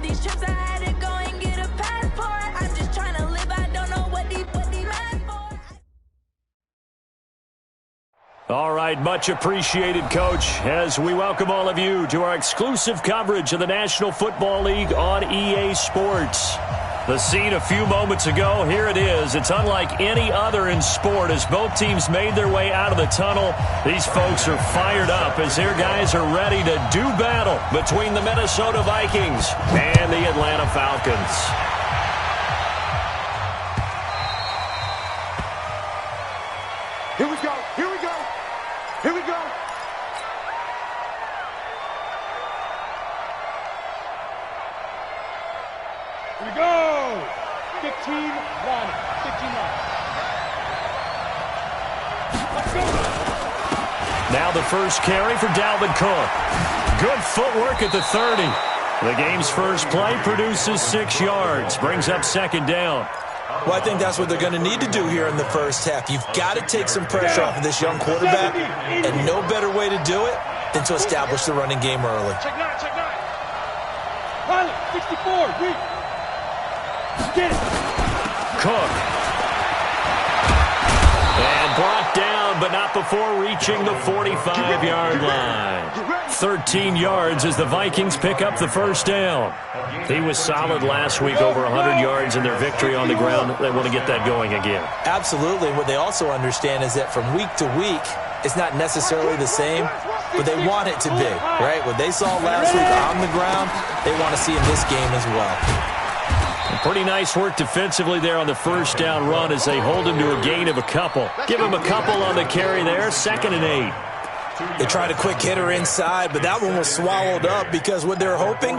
all these trips I had to go and get a passport. I'm just trying to live, I don't know what they mad for. All right, much appreciated, Coach, as we welcome all of you to our exclusive coverage of the National Football League on EA Sports. The scene a few moments ago, here it is. It's unlike any other in sport as both teams made their way out of the tunnel. These folks are fired up as their guys are ready to do battle between the Minnesota Vikings and the Atlanta Falcons. Here we go, here we go, here we go. Here we go. 15 line. 15 line. Let's go. Now the first carry for Dalvin Cook. Good footwork at the 30. The game's first play produces 6 yards, brings up second down. Well, I think that's what they're going to need to do here in the first half. You've got to take some pressure off of this young quarterback, and no better way to do it than to establish the running game early. Check 9, check 9. Pilot, 64, read. Get it. Cook. And brought down, but not before reaching the 45-yard line. 13 yards as the Vikings pick up the first down. He was solid last week, over 100 yards in their victory on the ground. They want to get that going again. Absolutely. What they also understand is that from week to week, it's not necessarily the same, but they want it to be, right? What they saw last week on the ground, they want to see in this game as well. Pretty nice work defensively there on the first down run as they hold him to a gain of a couple. Give him a couple on the carry there, 2nd and 8. They tried a quick hitter inside, but that one was swallowed up because what they're hoping,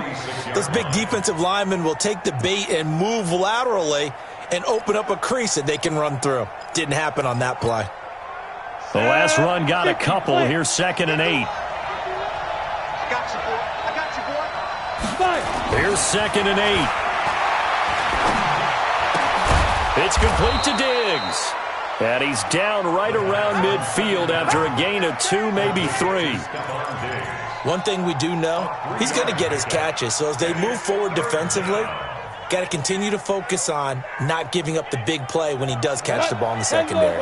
this big defensive lineman will take the bait and move laterally and open up a crease that they can run through. Didn't happen on that play. The last run got a couple. Here's 2nd and 8. I got you, boy. I got you, boy. Fire. Here's 2nd and 8. It's complete to Diggs. And he's down right around midfield after a gain of 2, maybe 3. One thing we do know, he's going to get his catches. So as they move forward defensively, got to continue to focus on not giving up the big play when he does catch the ball in the secondary.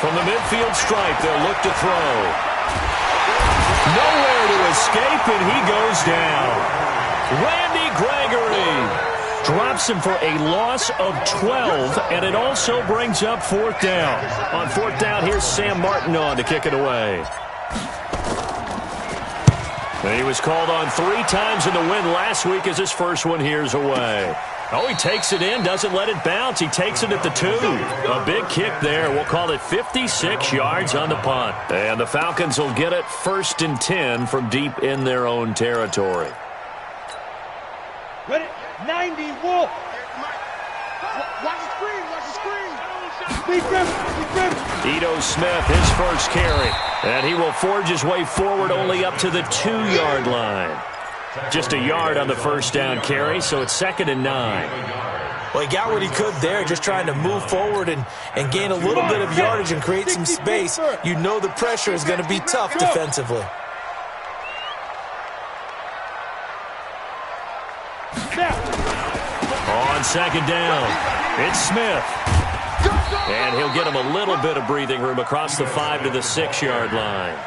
From the midfield stripe, they'll look to throw. Nowhere to escape, and he goes down. Randy Gregory drops him for a loss of 12, and it also brings up 4th down. On 4th down, here's Sam Martin on to kick it away. He was called on 3 times in the win last week as his first one here's away. Oh, he takes it in, doesn't let it bounce. He takes it at the 2. A big kick there. We'll call it 56 yards on the punt. And the Falcons will get it 1st and 10 from deep in their own territory. Ready? 90, Wolf. Watch the screen, watch the screen. Big grip. Ito Smith, his first carry. And he will forge his way forward only up to the 2-yard line. Just a yard on the first down carry, so it's 2nd and 9. Well, he got what he could there, just trying to move forward and gain a little bit of yardage and create some space. You know the pressure is going to be tough defensively. On 2nd down, it's Smith. And he'll get him a little bit of breathing room across the 5 to the 6-yard line.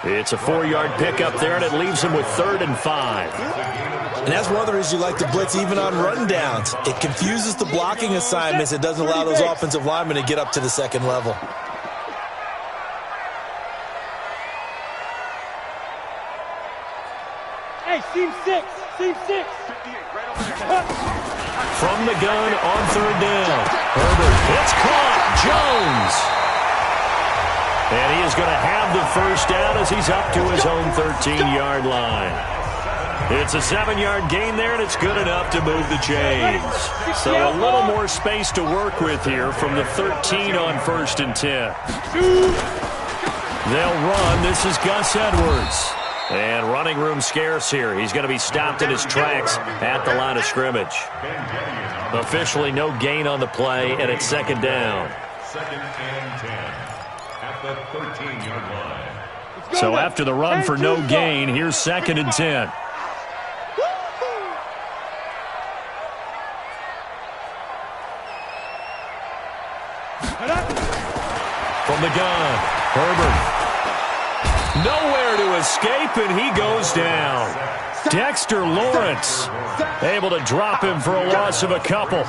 It's a 4-yard pickup there, and it leaves him with 3rd and 5. And that's one of the reasons you like to blitz even on run downs. It confuses the blocking assignments. It doesn't allow those offensive linemen to get up to the 2nd level. Hey, seam 6, seam 6. From the gun on 3rd down. Herbert, it's caught. Jones. And he is going to have the first down as he's up to his own 13-yard line. It's a 7-yard gain there, and it's good enough to move the chains. So a little more space to work with here from the 13 on 1st and 10. They'll run. This is Gus Edwards. And running room scarce here. He's going to be stopped in his tracks at the line of scrimmage. Officially no gain on the play, and it's 2nd down. Second and 10 at the 13-yard line. So after the run for no gain, here's second and 10. From the gun, Herbert. Nowhere to escape, and he goes down. Dexter Lawrence able to drop him for a loss of a couple.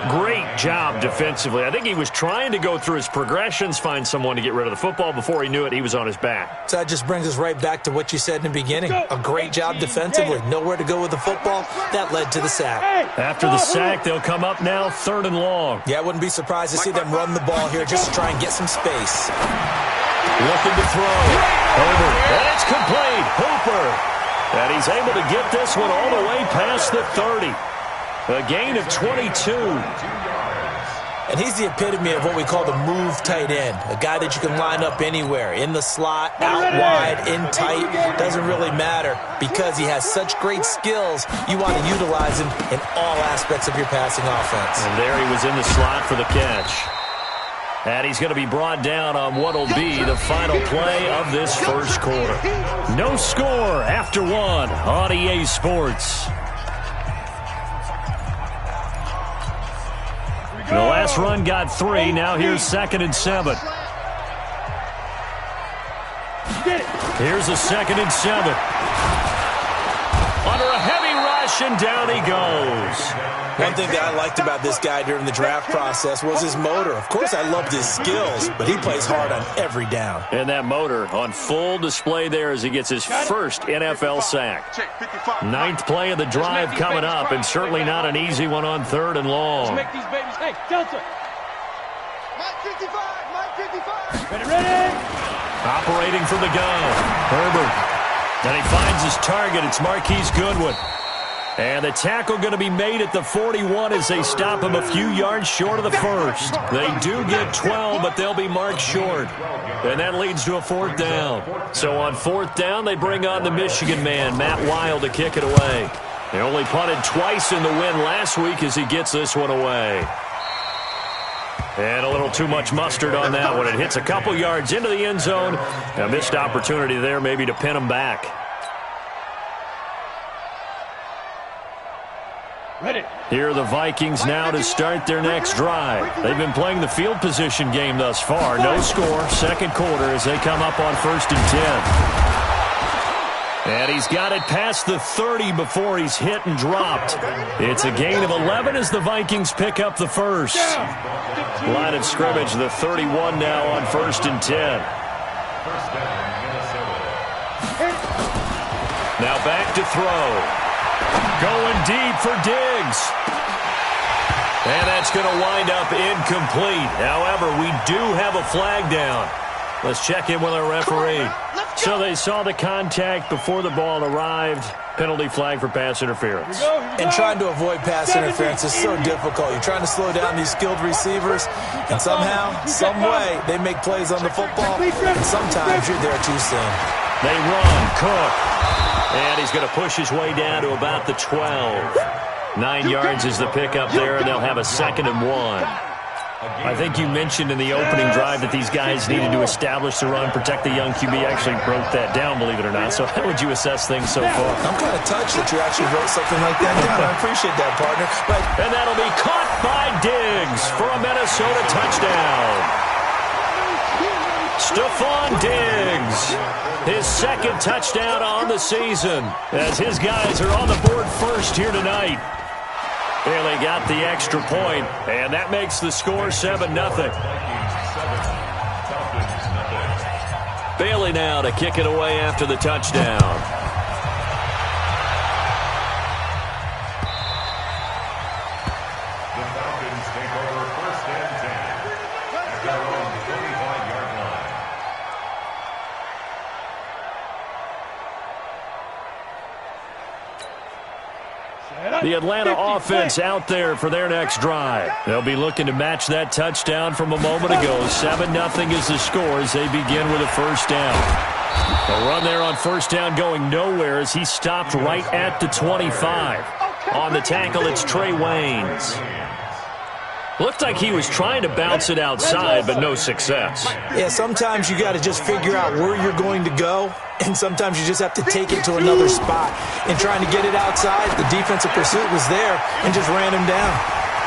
Great job defensively. I think he was trying to go through his progressions, find someone to get rid of the football. Before he knew it, he was on his back. So that just brings us right back to what you said in the beginning. A great job defensively. Nowhere to go with the football. That led to the sack. After the sack, they'll come up now 3rd and long. Yeah, I wouldn't be surprised to see them run the ball here just to try and get some space. Looking to throw. Herbert. And it's complete. Hooper. And he's able to get this one all the way past the 30. A gain of 22. And he's the epitome of what we call the move tight end. A guy that you can line up anywhere. In the slot, out wide, in tight. Doesn't really matter because he has such great skills. You want to utilize him in all aspects of your passing offense. And there he was in the slot for the catch. And he's going to be brought down on what will be the final play of this first quarter. No score after one on EA Sports. The last run got 3. Now here's 2nd and 7. Here's a 2nd and 7. Under a heavy rush, and down he goes. One thing that I liked about this guy during the draft process was his motor. Of course, I loved his skills, but he plays hard on every down. And that motor on full display there as he gets his first NFL sack. 9th play of the drive coming up, and certainly not an easy one on 3rd and long. Make these babies. Hey, Delta. Mike 55. Mike 55. Ready. Operating from the gun, Herbert. And he finds his target. It's Marquise Goodwin. And the tackle going to be made at the 41 as they stop him a few yards short of the first. They do get 12, but they'll be marked short. And that leads to a 4th down. So on 4th down, they bring on the Michigan man, Matt Wild, to kick it away. They only punted twice in the win last week as he gets this one away. And a little too much mustard on that one. It hits a couple yards into the end zone. A missed opportunity there maybe to pin him back. Ready. Here are the Vikings now to start their next drive. They've been playing the field position game thus far. No score, 2nd quarter as they come up on 1st and 10. And he's got it past the 30 before he's hit and dropped. It's a gain of 11 as the Vikings pick up the first. Line of scrimmage, the 31 now on 1st and 10. Now back to throw. Going deep for Diggs. And that's going to wind up incomplete. However, we do have a flag down. Let's check in with our referee. So they saw the contact before the ball arrived. Penalty flag for pass interference. And trying to avoid pass interference is so difficult. You're trying to slow down these skilled receivers, and somehow, some way, they make plays on the football, and sometimes you're there too soon. They run, Cook. And he's going to push his way down to about the 12. 9 yards is the pickup there, and they'll have a 2nd and 1. I think you mentioned in the opening drive that these guys needed to establish the run, protect the young QB. Actually broke that down, believe it or not. So how would you assess things so far? I'm kind of touched that you actually wrote something like that down. I appreciate that, partner. But and that'll be caught by Diggs for a Minnesota touchdown. Stephon Diggs, his 2nd touchdown on the season, as his guys are on the board first here tonight. And they got the extra point, and that makes the score 7-0. Bailey now to kick it away after the touchdown. The Atlanta offense out there for their next drive. They'll be looking to match that touchdown from a moment ago. 7-0 is the score as they begin with a 1st down. A run there on 1st down going nowhere as he stopped right at the 25. On the tackle, it's Trey Waynes. Looked like he was trying to bounce it outside, but no success. Yeah, sometimes you got to just figure out where you're going to go, and sometimes you just have to take it to another spot. In trying to get it outside, the defensive pursuit was there and just ran him down.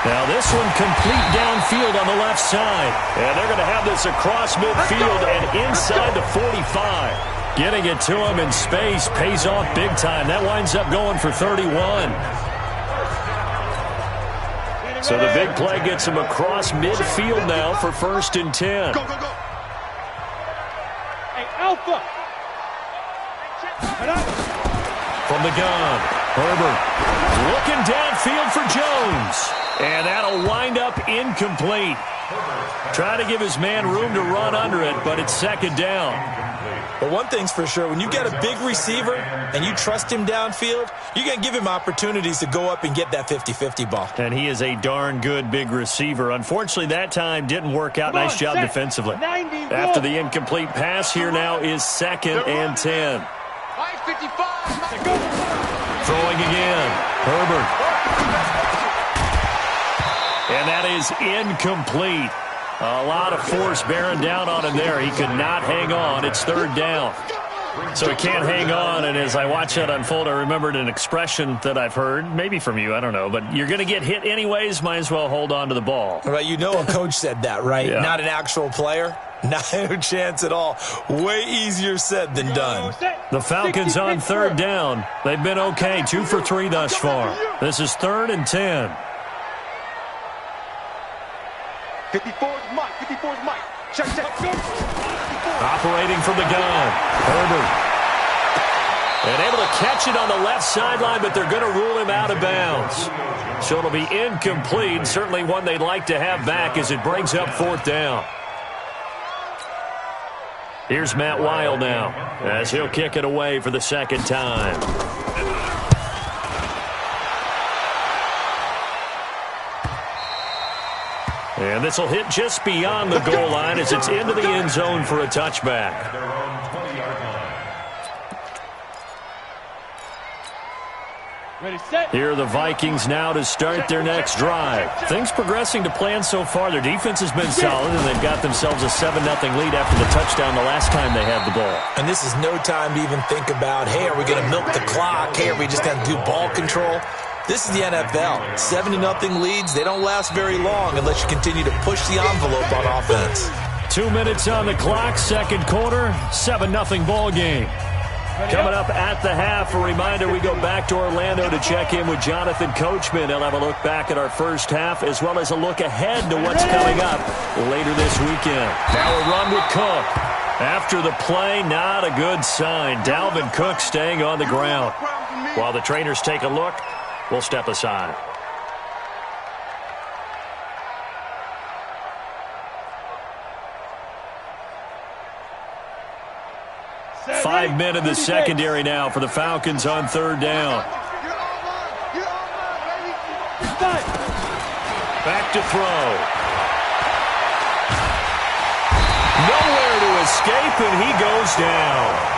Now this one complete downfield on the left side. And they're going to have this across midfield and inside the 45. Getting it to him in space pays off big time. That winds up going for 31. So the big play gets him across midfield now for 1st and 10. Go, go, go. Hey, Alpha. From the gun, Herbert looking downfield for Jones. And that'll wind up incomplete. Trying to give his man room to run under it, but it's 2nd down. But one thing's for sure, when you get a big receiver and you trust him downfield, you're going to give him opportunities to go up and get that 50-50 ball. And he is a darn good big receiver. Unfortunately, that time didn't work out. Nice job defensively. After the incomplete pass, here now is 2nd and 10. Throwing again. Herbert. And that is incomplete. A lot of force bearing down on him there. He could not hang on. It's 3rd down. So he can't hang on, and as I watch that unfold, I remembered an expression that I've heard, maybe from you, I don't know, but you're going to get hit anyways, might as well hold on to the ball. Right, you know a coach said that, right? Yeah. Not an actual player. No chance at all. Way easier said than done. The Falcons on 3rd down. They've been okay, 2 for 3 thus far. This is 3rd and 10. 54 is Mike. 54 is Mike. Check. Operating from the gun. Herbert. And able to catch it on the left sideline, but they're going to rule him out of bounds. So it'll be incomplete. Certainly one they'd like to have back as it brings up 4th down. Here's Matt Weil now as he'll kick it away for the 2nd time. And this will hit just beyond the goal line as it's into the end zone for a touchback. Their own 20-yard line. Ready, set. Here are the Vikings now to start their next drive. Things progressing to plan so far. Their defense has been solid, and they've got themselves a 7-0 lead after the touchdown the last time they had the ball. And this is no time to even think about, hey, are we going to milk the clock? Hey, are we just going to do ball control? This is the NFL. 7-0 leads, they don't last very long unless you continue to push the envelope on offense. 2 minutes on the clock, 2nd quarter, 7-0 ball game. Coming up at the half, a reminder we go back to Orlando to check in with Jonathan Coachman. He'll have a look back at our first half as well as a look ahead to what's coming up later this weekend. Now a run with Cook. After the play, not a good sign. Dalvin Cook staying on the ground. While the trainers take a look, we'll step aside. Five men in the secondary now for the Falcons on 3rd down. Back to throw. Nowhere to escape, and he goes down.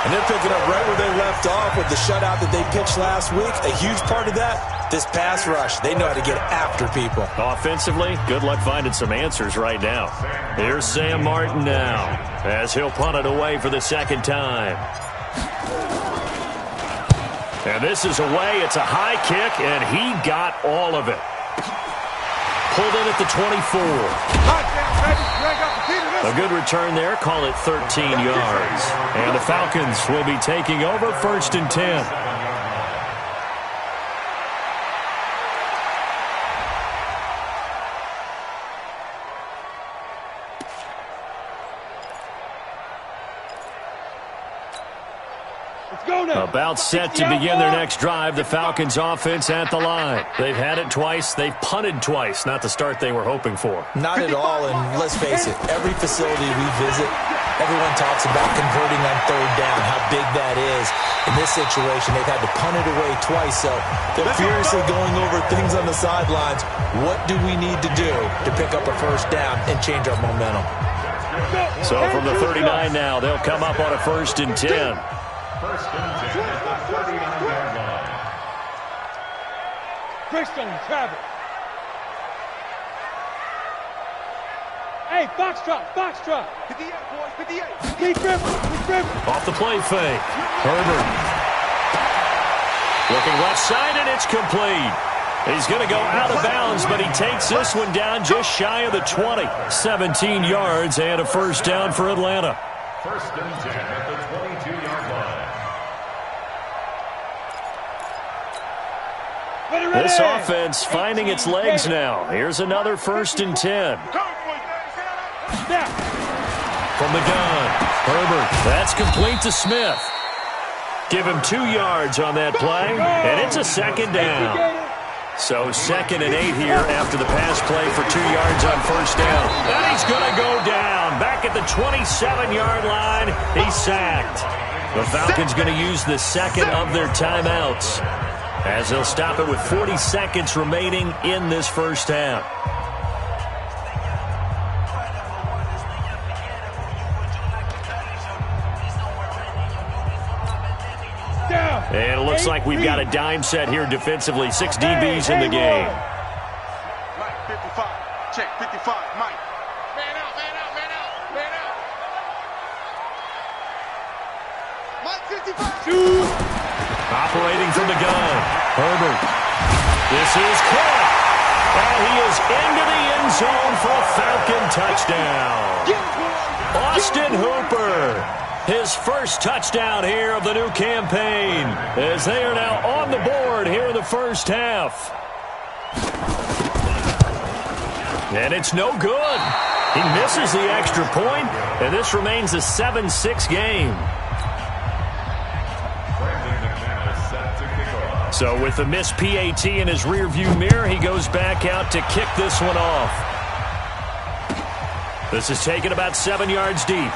And they're picking up right where they left off with the shutout that they pitched last week. A huge part of that, this pass rush. They know how to get after people. Offensively, good luck finding some answers right now. Here's Sam Martin now as he'll punt it away for the 2nd time. And this is away. It's a high kick, and he got all of it. Pulled in at the 24. A good return there. Call it 13 yards. And the Falcons will be taking over 1st and 10. About set to begin their next drive. The Falcons offense at the line. They've had it twice. They've punted twice. Not the start they were hoping for. Not at all, and let's face it, every facility we visit, everyone talks about converting on 3rd down, how big that is. In this situation, they've had to punt it away twice, so they're furiously going over things on the sidelines. What do we need to do to pick up a 1st down and change our momentum? So from the 39 now, they'll come up on a 1st and 10. 1st and 10 at the 39-yard line. Greystone, travel. Hey, foxtrot, foxtrot. 58, boys, 58. Big dribble. Off the play fake. Herbert. Looking left side, and it's complete. He's going to go out of bounds, but he takes this one down just shy of the 20. 17 yards and a first down for Atlanta. First and 10 at the 22-yard line. This offense finding its legs now. Here's another first and 10. From the gun, Herbert. That's complete to Smith. Give him 2 yards on that play, and it's a second down. So 2nd and 8 here after the pass play for 2 yards on first down. And he's going to go down. Back at the 27-yard line, he's sacked. The Falcons going to use the second of their timeouts, as they'll stop it with 40 seconds remaining in this first half. And it looks like we've got a dime set here defensively. 6 DBs in the game. Mike, 55. Check, 55. Mike. Man out, man out, man out, man out. Mike, 55. Operating from the gun. Herbert. This is caught. And he is into the end zone for a Falcon touchdown. Austin Hooper. His first touchdown here of the new campaign, as they are now on the board here in the first half. And it's no good. He misses the extra point, and this remains a 7-6 game. So with the missed PAT in his rearview mirror, he goes back out to kick this one off. This is taken about 7 yards deep.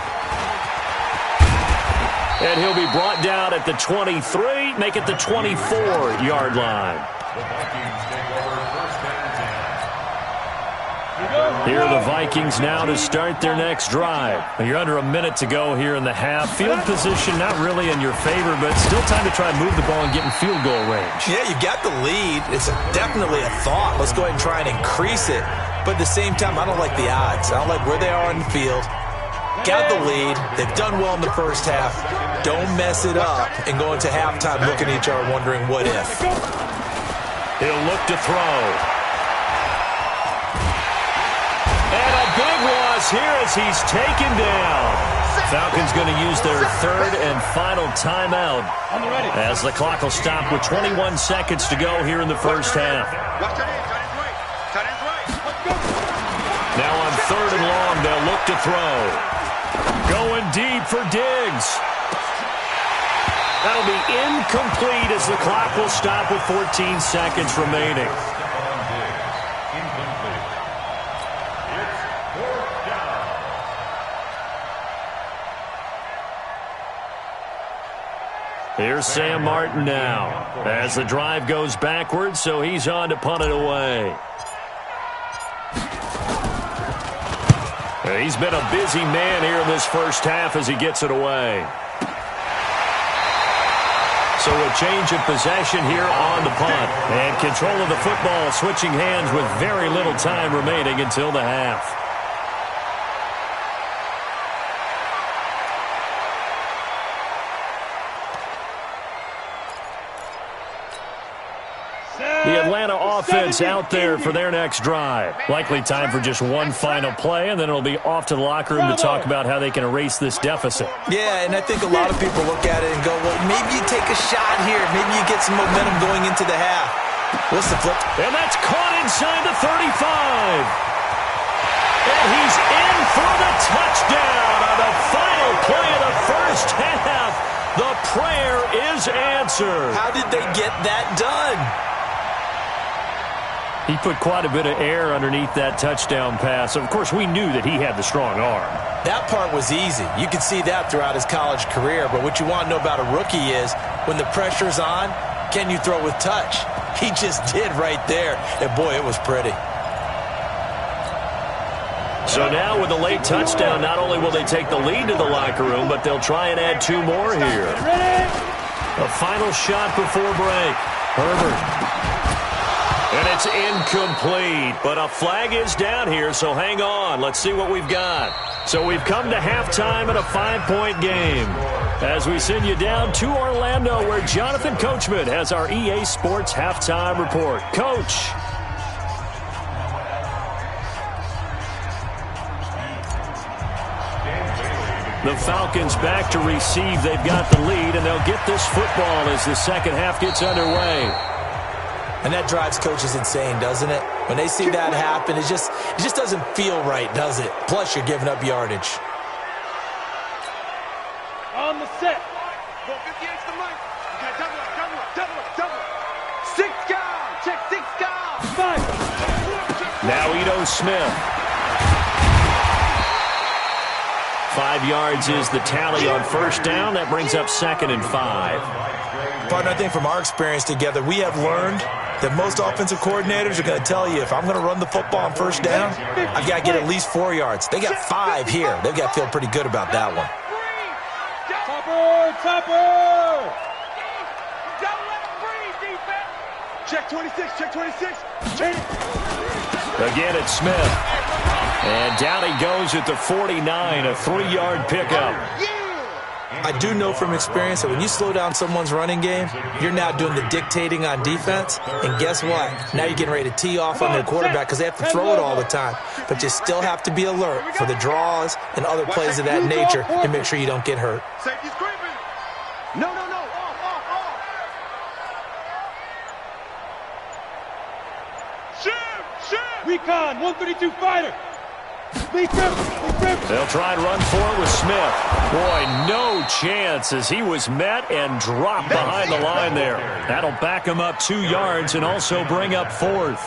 And he'll be brought down at the 23, make it the 24-yard line. Here are the Vikings now to start their next drive. You're under a minute to go here in the half. Field position not really in your favor, but still time to try and move the ball and get in field goal range. Yeah, you got the lead. It's definitely a thought. Let's go ahead and try and increase it. But at the same time, I don't like the odds. I don't like where they are on the field. Got the lead. They've done well in the first half. Don't mess it up and go into halftime looking at each other wondering what if. He'll look to throw. And a big loss here as he's taken down. Falcons going to use their third and final timeout as the clock will stop with 21 seconds to go here in the first half. Now on 3rd and long, they'll look to throw. Going deep for Diggs. That'll be incomplete as the clock will stop with 14 seconds remaining. Here's Sam Martin now as the drive goes backwards, so he's on to punt it away. He's been a busy man here in this first half as he gets it away. So a change of possession here on the punt. And control of the football switching hands with very little time remaining until the half. The Atlanta offense out there for their next drive. Likely time for just one final play, and then it'll be off to the locker room to talk about how they can erase this deficit. Yeah, and I think a lot of people look at it and go, well, maybe you take a shot here. Maybe you get some momentum going into the half. What's the flip? And that's caught inside the 35. And he's in for the touchdown on the final play of the first half. The prayer is answered. How did they get that done? He put quite a bit of air underneath that touchdown pass. Of course, we knew that he had the strong arm. That part was easy. You could see that throughout his college career. But what you want to know about a rookie is when the pressure's on, can you throw with touch? He just did right there. And, boy, it was pretty. So now with a late touchdown, not only will they take the lead to the locker room, but they'll try and add 2 more here. A final shot before break. Herbert. And it's incomplete, but a flag is down here, so hang on. Let's see what we've got. So we've come to halftime in a 5-point game as we send you down to Orlando, where Jonathan Coachman has our EA Sports halftime report. Coach. The Falcons back to receive. They've got the lead, and they'll get this football as the second half gets underway. And that drives coaches insane, doesn't it? When they see that happen, it just doesn't feel right, does it? Plus, you're giving up yardage. On the set. Go 58's the mic. You got double. 6 guard. Check 6 guard. 5. Now Ito Smith. 5 yards is the tally on first down. That brings up 2nd and 5. Partner, I think from our experience together, we have learned that most offensive coordinators are going to tell you, if I'm going to run the football on first down, I've got to get at least 4 yards. They got 5 here. They've got to feel pretty good about that one. Topper! Don't let him breathe, defense! Check 26, check 26. Check it. Again, it's Smith. And down he goes at the 49, a 3-yard pickup. I do know from experience that when you slow down someone's running game, you're now doing the dictating on defense. And guess what? Now you're getting ready to tee off on their quarterback because they have to throw it all the time. But you still have to be alert for the draws and other plays of that nature to make sure you don't get hurt. Safety's creeping. No. Off. Shoot. Recon, 132 fighter. They'll try and run for it with Smith. Boy, no chance as he was met and dropped behind the line there. That'll back him up 2 yards and also bring up 4th.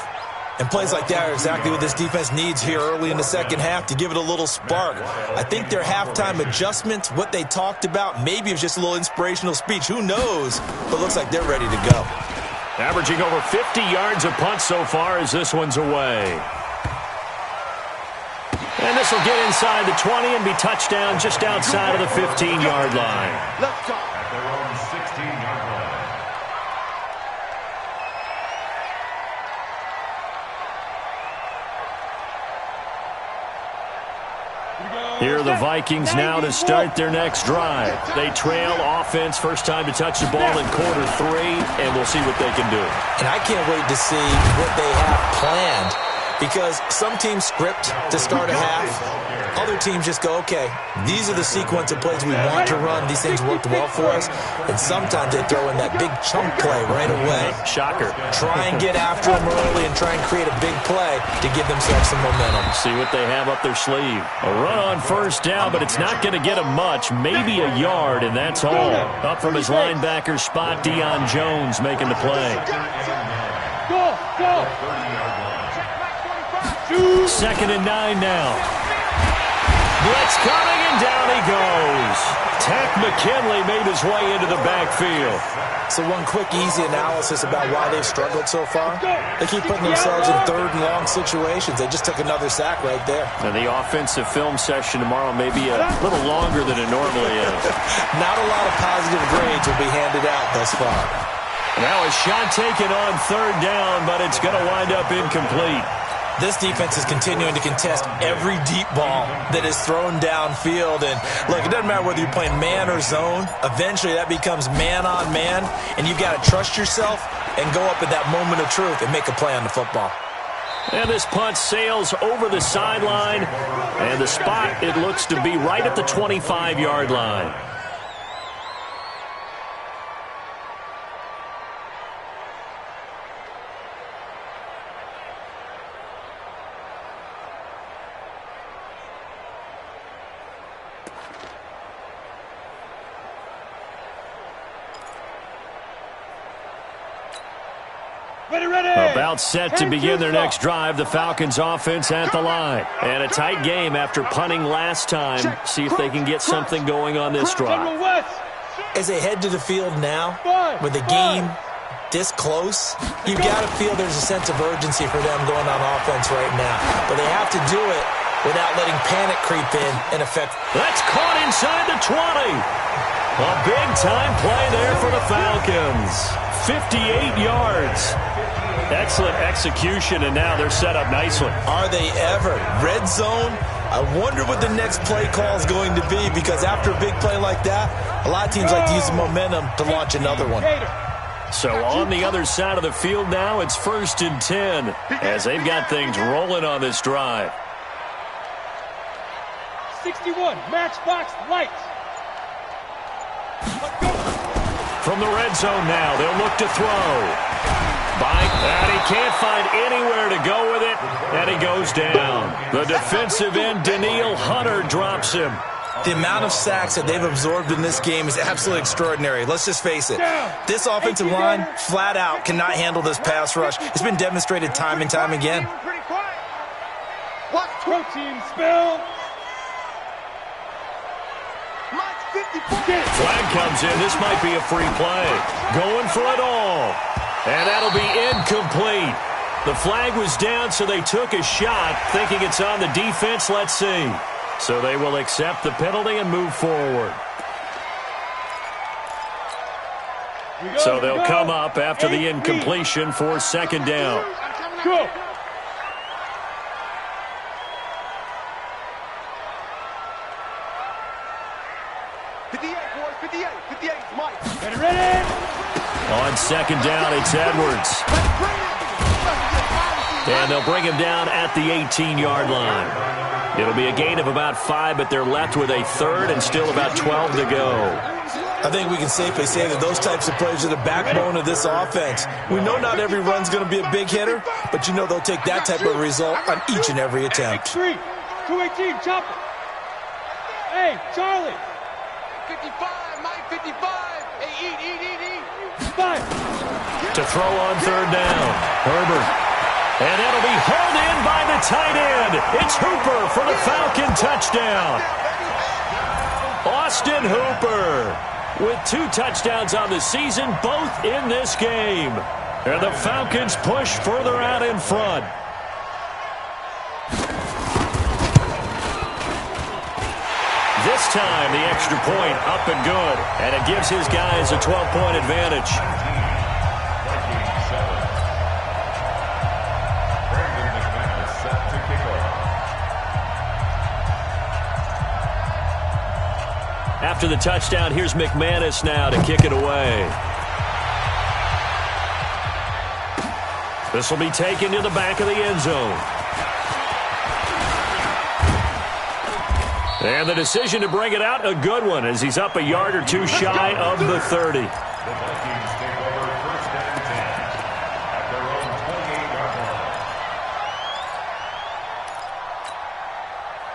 And plays like that are exactly what this defense needs here early in the second half to give it a little spark. I think their halftime adjustments, what they talked about, maybe it was just a little inspirational speech. Who knows? But it looks like they're ready to go. Averaging over 50 yards a punt so far as this one's away. And this will get inside the 20 and be touchdown just outside of the 15-yard line. Let's go. At their own 16-yard line. Here are the Vikings now to start their next drive. They trail offense, first time to touch the ball in quarter 3, and we'll see what they can do. And I can't wait to see what they have planned. Because some teams script to start a half. Other teams just go, okay, these are the sequence of plays we want to run. These things worked well for us. And sometimes they throw in that big chunk play right away. Shocker. Try and get after them early and try and create a big play to give themselves some momentum. See what they have up their sleeve. A run on first down, but it's not going to get him much. Maybe a yard, and that's all. Up from his linebacker spot, Deion Jones making the play. Go. 2nd and 9 now. Blitz coming, and down he goes. Tech McKinley made his way into the backfield. So one quick, easy analysis about why they've struggled so far. They keep putting themselves in 3rd and long situations. They just took another sack right there. And the offensive film session tomorrow may be a little longer than it normally is. Not a lot of positive grades will be handed out thus far. Now a shot taken on 3rd down, but it's going to wind up incomplete. This defense is continuing to contest every deep ball that is thrown downfield. And, look, it doesn't matter whether you're playing man or zone. Eventually, that becomes man-on-man, and you've got to trust yourself and go up at that moment of truth and make a play on the football. And this punt sails over the sideline, and the spot, it looks to be right at the 25-yard line. About set to begin their next drive. The Falcons offense at the line. And a tight game after punting last time. See if they can get something going on this drive. As they head to the field now, with the game this close, you've got to feel there's a sense of urgency for them going on offense right now. But they have to do it without letting panic creep in and affect. That's caught inside the 20. A big-time play there for the Falcons. 58 yards. Excellent execution, and now they're set up nicely. Are they ever? Red zone? I wonder what the next play call is going to be, because after a big play like that, a lot of teams like to use the momentum to launch another one. So on the other side of the field now, it's 1st and 10 as they've got things rolling on this drive. 61, matchbox lights. From the red zone now, they'll look to throw. And he can't find anywhere to go with it, and he goes down. The defensive end, Daniil Hunter, drops him. The amount of sacks that they've absorbed in this game is absolutely extraordinary. Let's just face it. This offensive line, flat out, cannot handle this pass rush. It's been demonstrated time and time again. Protein spill. Flag comes in. This might be a free play. Going for it all. And that'll be incomplete. The flag was down, so they took a shot, thinking it's on the defense. Let's see. So they will accept the penalty and move forward. So they'll come up after the incompletion for 2nd down. Go. On 2nd down, it's Edwards. And they'll bring him down at the 18-yard line. It'll be a gain of about 5, but they're left with a 3rd and still about 12 to go. I think we can safely say that those types of plays are the backbone of this offense. We know not every run's going to be a big hitter, but you know they'll take that type of result on each and every attempt. 3, 218, chop it. Hey, Charlie. 55, Mike, 55. Hey, eat. 5. To throw on 3rd down. Herbert. And it'll be hauled in by the tight end. It's Hooper for the Falcon touchdown. Austin Hooper with 2 touchdowns on the season, both in this game. And the Falcons push further out in front. This time, the extra point up and good. And it gives his guys a 12-point advantage. After the touchdown, here's McManus now to kick it away. This will be taken to the back of the end zone. And the decision to bring it out, a good one, as he's up a yard or 2 shy of the 30. The Vikings take over 1st and 10 at their own 28-yard line.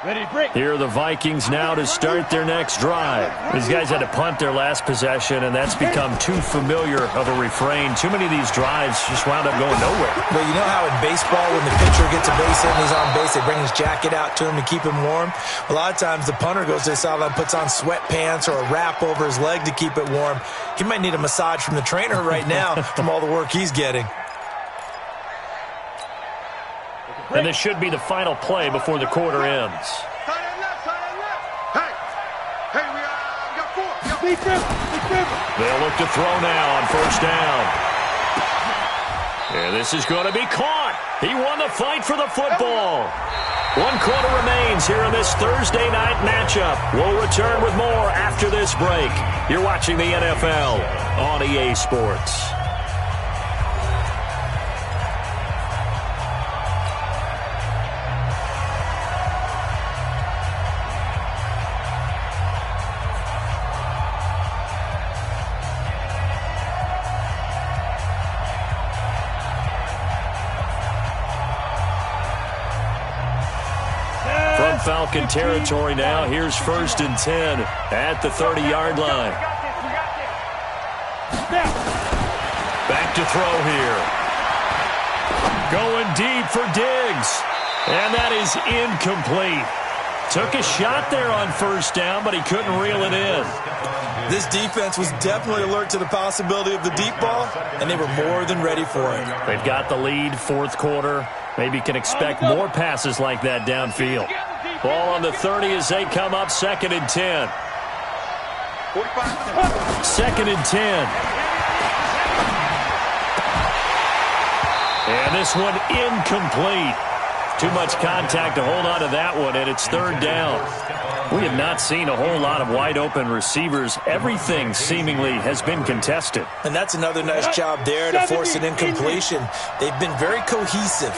Ready, break. Here are the Vikings now to start their next drive. These guys had to punt their last possession, and that's become too familiar of a refrain. Too many of these drives just wound up going nowhere. Well, you know how in baseball, when the pitcher gets a base hit and he's on base, they bring his jacket out to him to keep him warm? A lot of times the punter goes to the sideline, puts on sweatpants or a wrap over his leg to keep it warm. He might need a massage from the trainer right now from all the work he's getting. And this should be the final play before the quarter ends. They'll look to throw now on 1st down. And this is going to be caught. He won the fight for the football. 1 quarter remains here in this Thursday night matchup. We'll return with more after this break. You're watching the NFL on EA Sports. Falcon territory now. Here's 1st and 10 at the 30-yard line. Back to throw here. Going deep for Diggs. And that is incomplete. Took a shot there on 1st down, but he couldn't reel it in. This defense was definitely alert to the possibility of the deep ball, and they were more than ready for it. They've got the lead, 4th quarter. Maybe can expect more passes like that downfield. Ball on the 30 as they come up 2nd and 10. 2nd and 10. And this one incomplete. Too much contact to hold on to that one, and it's third down. We have not seen a whole lot of wide-open receivers. Everything seemingly has been contested. And that's another nice job there to force an incompletion. They've been very cohesive,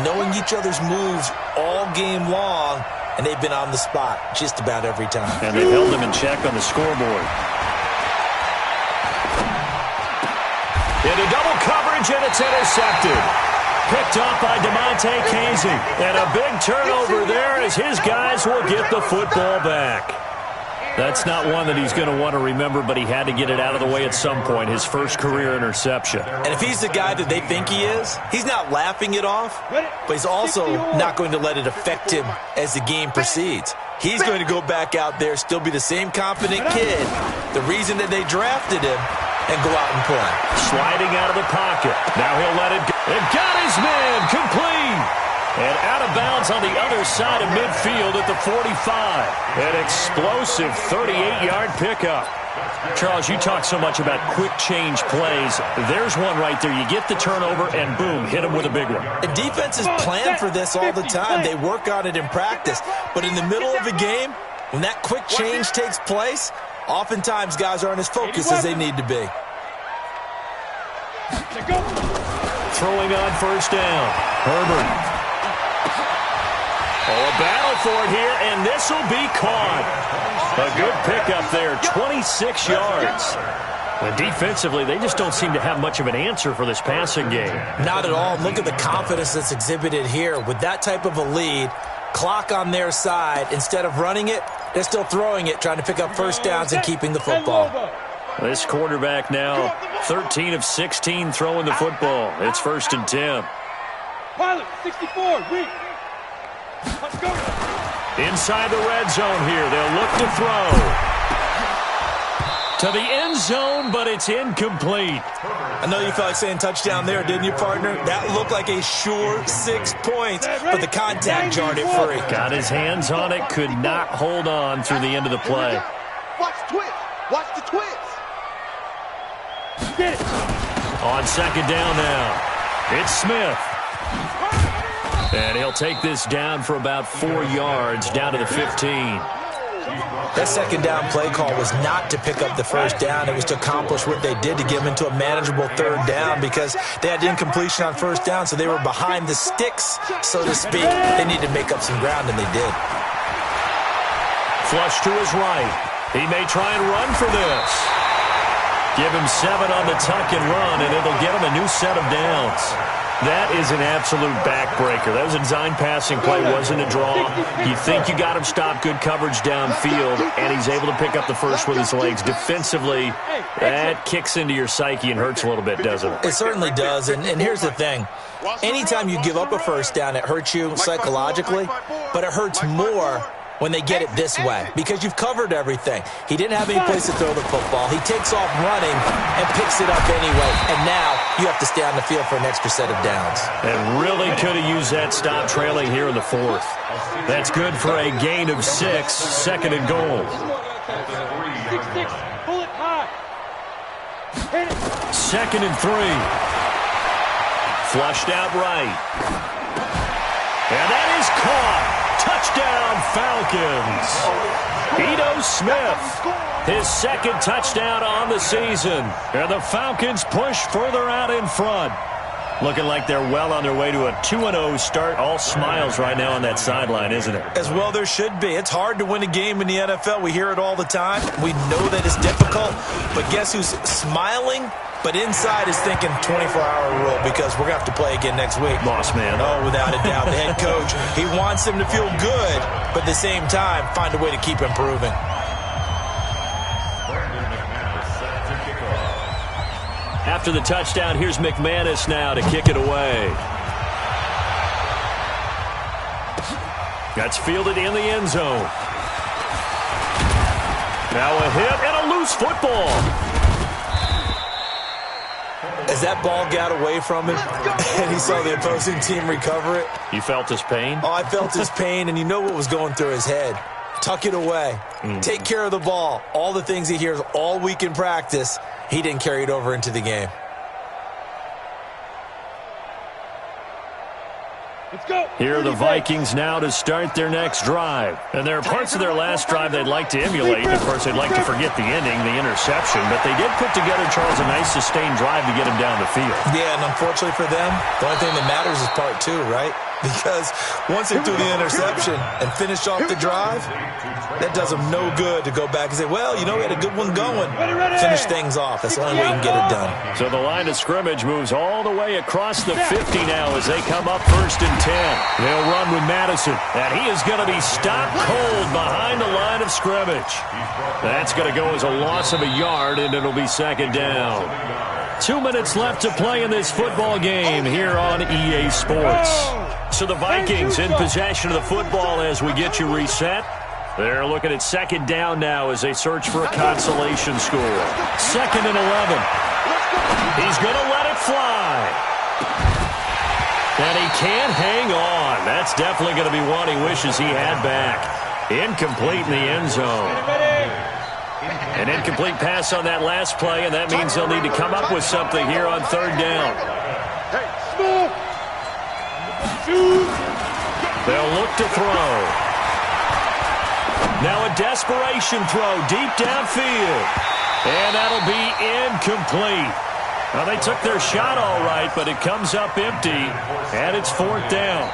knowing each other's moves all game long, and they've been on the spot just about every time. And they held them in check on the scoreboard. Into double coverage, and it's intercepted. Picked up by DeMonte Casey. And a big turnover there as his guys will get the football back. That's not one that he's going to want to remember, but he had to get it out of the way at some point, his first career interception. And if he's the guy that they think he is, he's not laughing it off, but he's also not going to let it affect him as the game proceeds. He's going to go back out there, still be the same confident kid, the reason that they drafted him, and go out and play. Sliding out of the pocket. Now he'll let it go. And got his man complete. And out of bounds on the other side of midfield at the 45. An explosive 38-yard pickup. Charles, you talk so much about quick change plays. There's one right there. You get the turnover, and boom, hit him with a big one. The defenses plan for this all the time. They work on it in practice. But in the middle of a game, when that quick change takes place, oftentimes guys aren't as focused as they need to be. Throwing on first down. Herbert. Oh, a battle for it here, and this will be caught. A good pickup there, 26 yards. And defensively, they just don't seem to have much of an answer for this passing game. Not at all. Look at the confidence that's exhibited here. With that type of a lead, clock on their side, instead of running it, they're still throwing it, trying to pick up first downs and keeping the football. This quarterback now, 13 of 16 throwing the football. It's 1st and 10. Pilot, 64, read. Let's go. Inside the red zone here. They'll look to throw. To the end zone, but it's incomplete. I know you felt like saying touchdown there, didn't you, partner? That looked like a sure 6 points, but the contact jarred it free. Got his hands on it, could not hold on through the end of the play. Watch the twist. Watch the twist. Get it. On second down now, it's Smith. And he'll take this down for about 4 yards, down to the 15. That second down play call was not to pick up the first down. It was to accomplish what they did, to get them into a manageable third down, because they had incompletion on first down, so they were behind the sticks, so to speak. They needed to make up some ground, and they did. Flush to his right. He may try and run for this. Give him 7 on the tuck and run, and it'll get him a new set of downs. That is an absolute backbreaker. That was a design passing play, wasn't a draw. You think you got him stopped, good coverage downfield, and he's able to pick up the first with his legs. Defensively, that kicks into your psyche and hurts a little bit, doesn't it? It certainly does, and here's the thing. Anytime you give up a first down, it hurts you psychologically, but it hurts more when they get it this way, because you've covered everything. He didn't have any place to throw the football. He takes off running and picks it up anyway, and now you have to stay on the field for an extra set of downs. And really could have used that stop trailing here in the 4th. That's good for a gain of 6, 2nd and goal. 6-6, pull it high. Hit it. 2nd and 3. Flushed out right. And that is caught. Touchdown, Falcons. Ito Smith, his 2nd touchdown on the season. And the Falcons push further out in front. Looking like they're well on their way to a 2-0 start. All smiles right now on that sideline, isn't it? As well there should be. It's hard to win a game in the NFL. We hear it all the time. We know that it's difficult. But guess who's smiling? But inside is thinking 24-hour rule, because we're going to have to play again next week. Boss man. Oh, without a doubt. The head coach, he wants them to feel good, but at the same time, find a way to keep improving. After the touchdown, here's McManus now to kick it away. That's fielded in the end zone. Now a hit and a loose football. As that ball got away from him and he saw the opposing team recover it. You felt his pain? Oh, I felt his pain, and you know what was going through his head. Tuck it away. Take care of the ball. All the things he hears all week in practice, he didn't carry it over into the game. Here are the Vikings now to start their next drive. And there are parts of their last drive they'd like to emulate. Of course, they'd like to forget the ending, the interception. But they did put together, Charles, a nice sustained drive to get them down the field. Yeah, and unfortunately for them, the only thing that matters is part two, right? Because once they threw the interception and finished off the drive, that does them no good to go back and say, well, you know, we had a good one going. Finish things off. That's the only way you can get it done. So the line of scrimmage moves all the way across the 50 now as they come up 1st and 10. They'll run with Madison, and he is going to be stopped cold behind the line of scrimmage. That's going to go as a loss of a yard, and it'll be 2nd down. 2 minutes left to play in this football game here on EA Sports. So the Vikings in possession of the football as we get you reset. They're looking at 2nd down now as they search for a consolation score. 2nd and 11. He's going to let it fly. And he can't hang on. That's definitely going to be one he wishes he had back. Incomplete in the end zone. An incomplete pass on that last play, and that means they'll need to come up with something here on 3rd down. They'll look to throw. Now a desperation throw deep downfield. And that'll be incomplete. Well, they took their shot all right, but it comes up empty, and it's 4th down.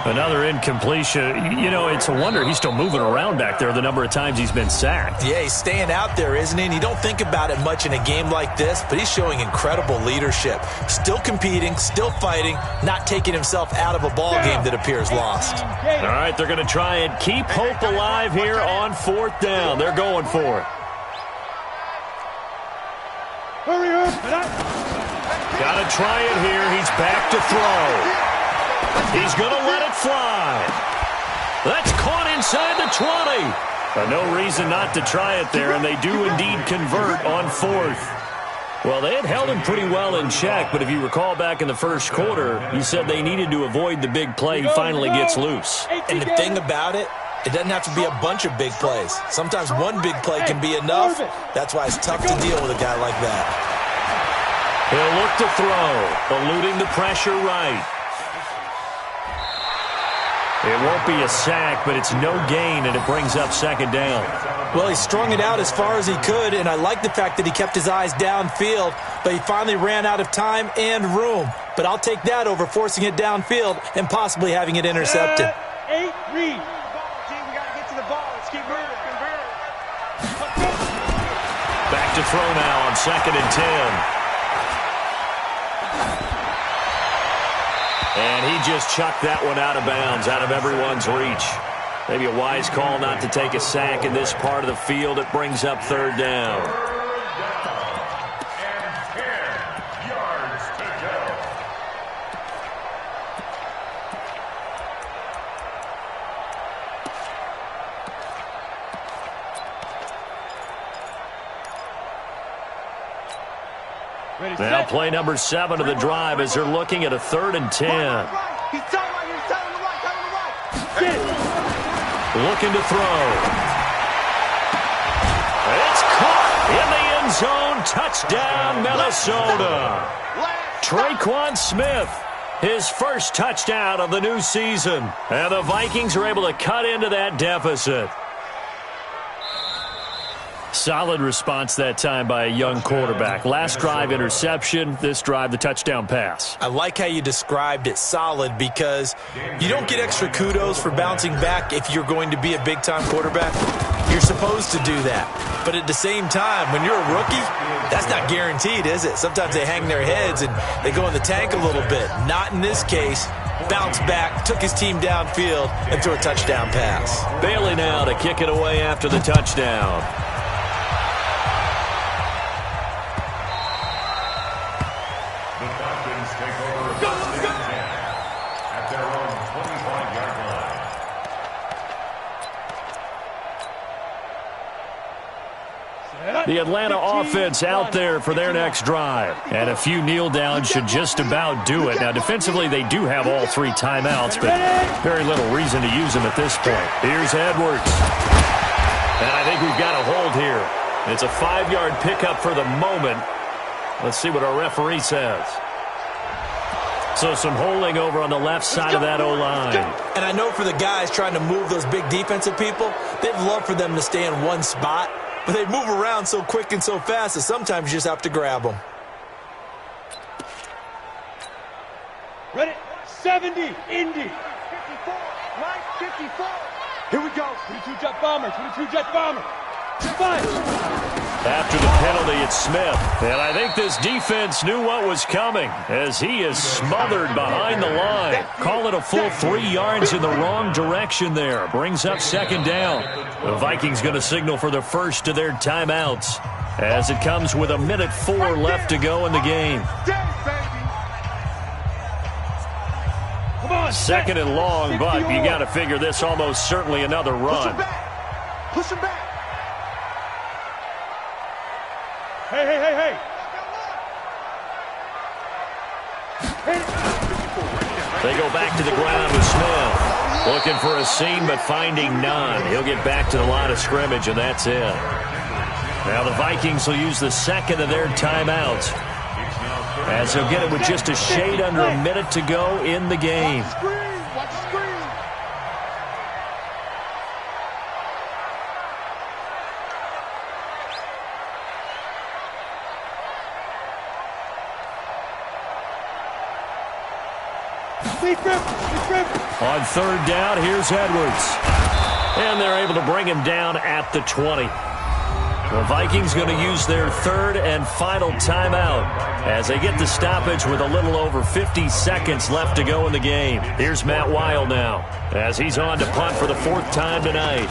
Another incompletion. You know, it's a wonder he's still moving around back there the number of times he's been sacked. Yeah, he's staying out there, isn't he? And you don't think about it much in a game like this, but he's showing incredible leadership. Still competing, still fighting, not taking himself out of a ball game that appears lost. All right, they're going to try and keep hope alive here on 4th down. They're going for it. Got to try it here. He's back to throw. He's going to let it fly. That's caught inside the 20. No reason not to try it there, and they do indeed convert on 4th. Well, they had held him pretty well in check, but if you recall back in the first quarter, you said they needed to avoid the big play. He finally gets loose. And the thing about it, it doesn't have to be a bunch of big plays. Sometimes one big play can be enough. That's why it's tough to deal with a guy like that. He'll look to throw, eluding the pressure right. It won't be a sack, but it's no gain, and it brings up 2nd down. Well, he strung it out as far as he could, and I like the fact that he kept his eyes downfield, but he finally ran out of time and room. But I'll take that over forcing it downfield and possibly having it intercepted. 8 read. Team, we got to get to the ball. Let's keep moving. Back to throw now on 2nd and 10. And he just chucked that one out of bounds, out of everyone's reach. Maybe a wise call not to take a sack in this part of the field. It brings up 3rd down. And 10 yards to go. Now play number 7 of the drive as they're looking at a 3rd and 10. He's telling the right. Looking to throw. It's caught in the end zone. Touchdown, Minnesota. Traquan Smith, his first touchdown of the new season. And the Vikings are able to cut into that deficit. Solid response that time by a young quarterback. Last drive, interception. This drive, the touchdown pass. I like how you described it, solid, because you don't get extra kudos for bouncing back if you're going to be a big-time quarterback. You're supposed to do that. But at the same time, when you're a rookie, that's not guaranteed, is it? Sometimes they hang their heads and they go in the tank a little bit. Not in this case. Bounced back, took his team downfield, and threw a touchdown pass. Bailey now to kick it away after the touchdown. The Atlanta offense out there for their next drive. And a few kneel downs should just about do it. Now, defensively, they do have all 3 timeouts, but very little reason to use them at this point. Here's Edwards. And I think we've got a hold here. It's a 5-yard pickup for the moment. Let's see what our referee says. So some holding over on the left side of that O-line. And I know for the guys trying to move those big defensive people, they'd love for them to stay in one spot, but they move around so quick and so fast that sometimes you just have to grab them. Ready? 70, Indy. 54, right, 54. Here we go. 22 jet bomber, 22 jet bomber. 5. After the penalty, it's Smith. And I think this defense knew what was coming as he is smothered behind the line. Call it a full 3 yards in the wrong direction there. Brings up second down. The Vikings going to signal for the first of their timeouts as it comes with 1:04 left to go in the game. Second and long, but you got to figure this almost certainly another run. Push him back. Hey, hey, hey, hey. They go back to the ground with Smith. Looking for a seam, but finding none. He'll get back to the line of scrimmage, and that's it. Now the Vikings will use the second of their timeouts, as he'll get it with just a shade under a minute to go in the game. Watch the screen. On third down, here's Edwards. And they're able to bring him down at the 20. The Vikings going to use their third and final timeout as they get the stoppage with a little over 50 seconds left to go in the game. Here's Matt Weil now as he's on to punt for the 4th time tonight.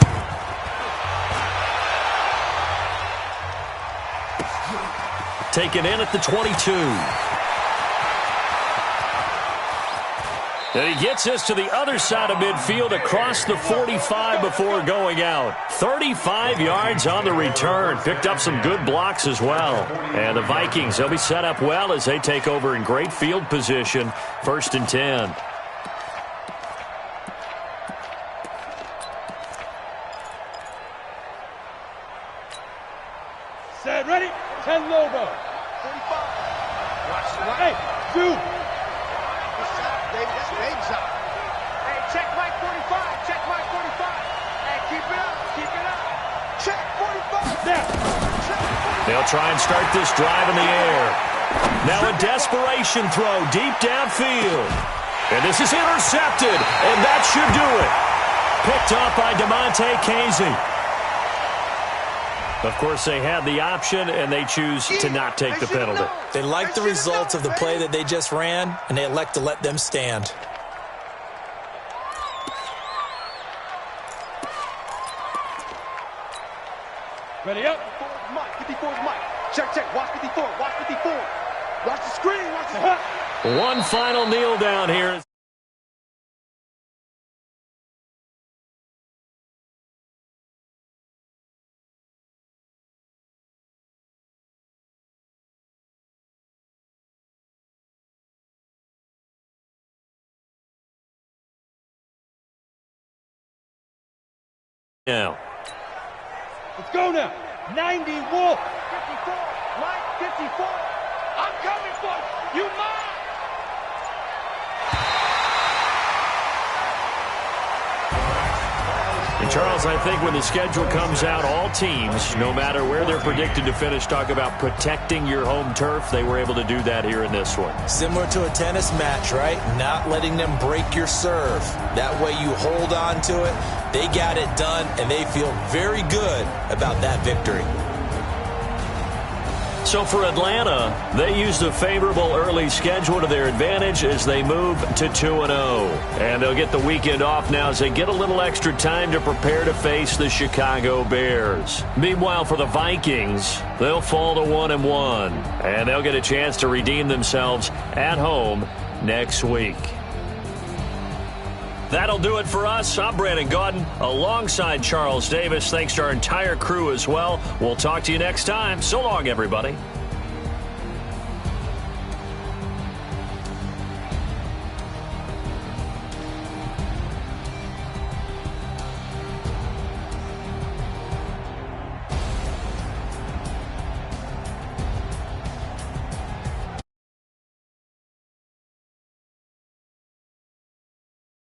Taken in at the 22. And he gets us to the other side of midfield across the 45 before going out. 35 yards on the return. Picked up some good blocks as well. And the Vikings, they'll be set up well as they take over in great field position. 1st and 10. Set, ready? 10 Lobo. 45. Watch the right. Hey, 2. Hey, check Mike 45. Check Mike 45. Hey, keep it up. Keep it up. Check 45. There. They'll try and start this drive in the air. Now a desperation throw deep downfield. And this is intercepted. And that should do it. Picked up by DeMonte Casey. Of course, they had the option, and they choose to not take the penalty. They like the results of the play that they just ran, and they elect to let them stand. Ready up. 54 is Mike. Check, check. Watch 54. Watch 54. Watch the screen. Watch the... One final kneel down here. Now. Let's go now. 90 Wolf. 54. Mike 54. I'm coming for you. You mine. And Charles, I think when the schedule comes out, all teams, no matter where they're predicted to finish, talk about protecting your home turf. They were able to do that here in this one. Similar to a tennis match, right? Not letting them break your serve. That way you hold on to it. They got it done, and they feel very good about that victory. So for Atlanta, they used a favorable early schedule to their advantage as they move to 2-0. And they'll get the weekend off now as they get a little extra time to prepare to face the Chicago Bears. Meanwhile, for the Vikings, they'll fall to 1-1. And they'll get a chance to redeem themselves at home next week. That'll do it for us. I'm Brandon Gaudin alongside Charles Davis. Thanks to our entire crew as well. We'll talk to you next time. So long, everybody.